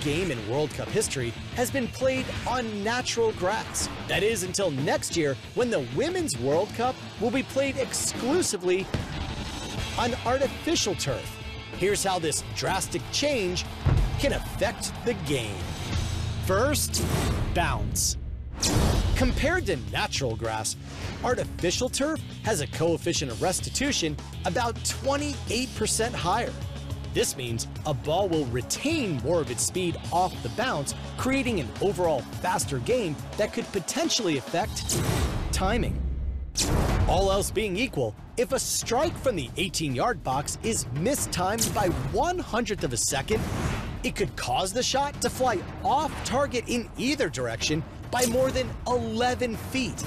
game in World Cup history has been played on natural grass. That is until next year, when the Women's World Cup will be played exclusively on artificial turf. Here's how this drastic change can affect the game. First, bounce. Compared to natural grass, artificial turf has a coefficient of restitution about 28% higher. This means a ball will retain more of its speed off the bounce, creating an overall faster game that could potentially affect timing. All else being equal, if a strike from the 18-yard box is mistimed by 1/100th of a second, it could cause the shot to fly off target in either direction by more than 11 feet.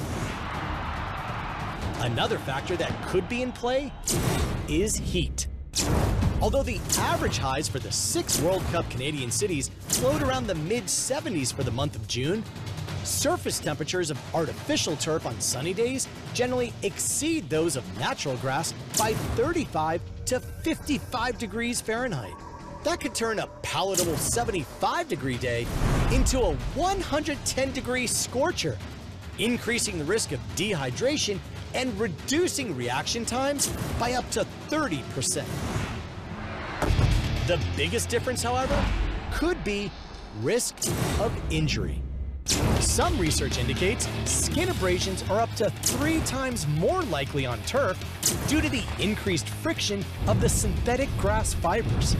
Another factor that could be in play is heat. Although the average highs for the 6 World Cup Canadian cities float around the mid-70s for the month of June, surface temperatures of artificial turf on sunny days generally exceed those of natural grass by 35 to 55 degrees Fahrenheit. That could turn a palatable 75-degree day into a 110-degree scorcher, increasing the risk of dehydration and reducing reaction times by up to 30%. The biggest difference, however, could be risk of injury. Some research indicates skin abrasions are up to 3 times more likely on turf due to the increased friction of the synthetic grass fibers.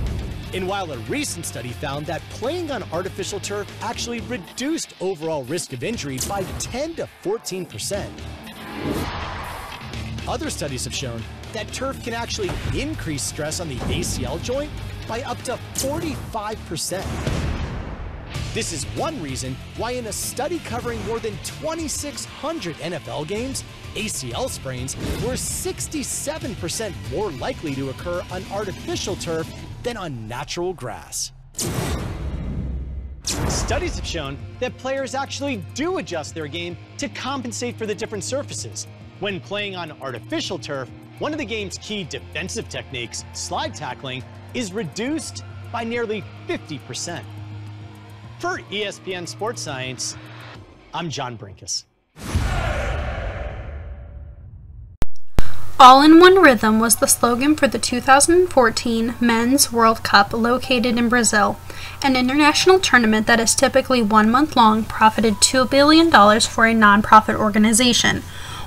And while a recent study found that playing on artificial turf actually reduced overall risk of injury by 10 to 14%, other studies have shown that turf can actually increase stress on the ACL joint by up to 45%. This is one reason why in a study covering more than 2,600 NFL games, ACL sprains were 67% more likely to occur on artificial turf than on natural grass. Studies have shown that players actually do adjust their game to compensate for the different surfaces. When playing on artificial turf, one of the game's key defensive techniques, slide tackling, is reduced by nearly 50%. For ESPN Sports Science, I'm John Brinkus. All in one rhythm was the slogan for the 2014 Men's World Cup located in Brazil. An international tournament that is typically 1 month long profited $2 billion for a non-profit organization.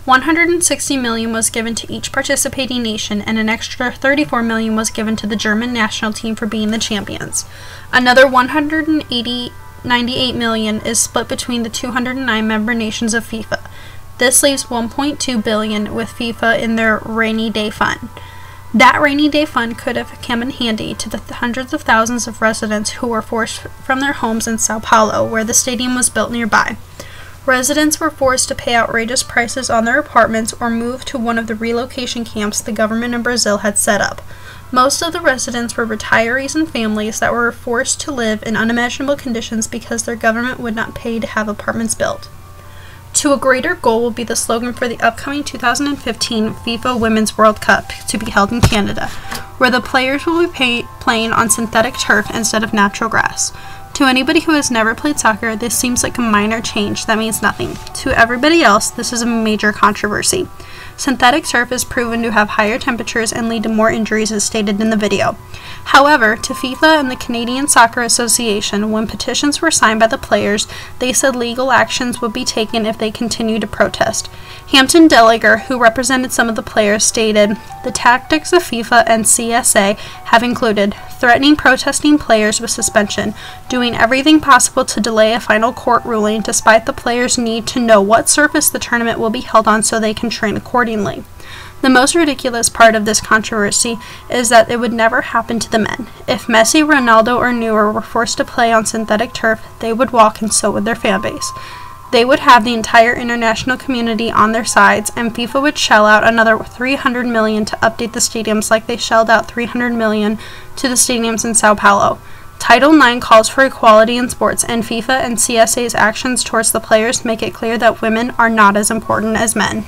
$160 million was given to each participating nation, and an extra $34 million was given to the German national team for being the champions. Another $98 million is split between the 209 member nations of FIFA. This leaves $1.2 billion with FIFA in their rainy day fund. That rainy day fund could have come in handy to the hundreds of thousands of residents who were forced from their homes in Sao Paulo, where the stadium was built nearby. Residents were forced to pay outrageous prices on their apartments or move to one of the relocation camps the government in Brazil had set up. Most of the residents were retirees and families that were forced to live in unimaginable conditions because their government would not pay to have apartments built. To a greater goal will be the slogan for the upcoming 2015 FIFA Women's World Cup to be held in Canada, where the players will be playing on synthetic turf instead of natural grass. To anybody who has never played soccer, this seems like a minor change that means nothing. To everybody else, this is a major controversy. Synthetic turf is proven to have higher temperatures and lead to more injuries as stated in the video. However, to FIFA and the Canadian Soccer Association, when petitions were signed by the players, they said legal actions would be taken if they continued to protest. Hampton Delegar, who represented some of the players, stated, "The tactics of FIFA and CSA have included threatening protesting players with suspension, doing everything possible to delay a final court ruling despite the players' need to know what surface the tournament will be held on so they can train accordingly." The most ridiculous part of this controversy is that it would never happen to the men. If Messi, Ronaldo, or Neuer were forced to play on synthetic turf, they would walk and so would their fan base. They would have the entire international community on their sides, and FIFA would shell out another $300 million to update the stadiums like they shelled out $300 million to the stadiums in Sao Paulo. Title IX calls for equality in sports, and FIFA and CSA's actions towards the players make it clear that women are not as important as men.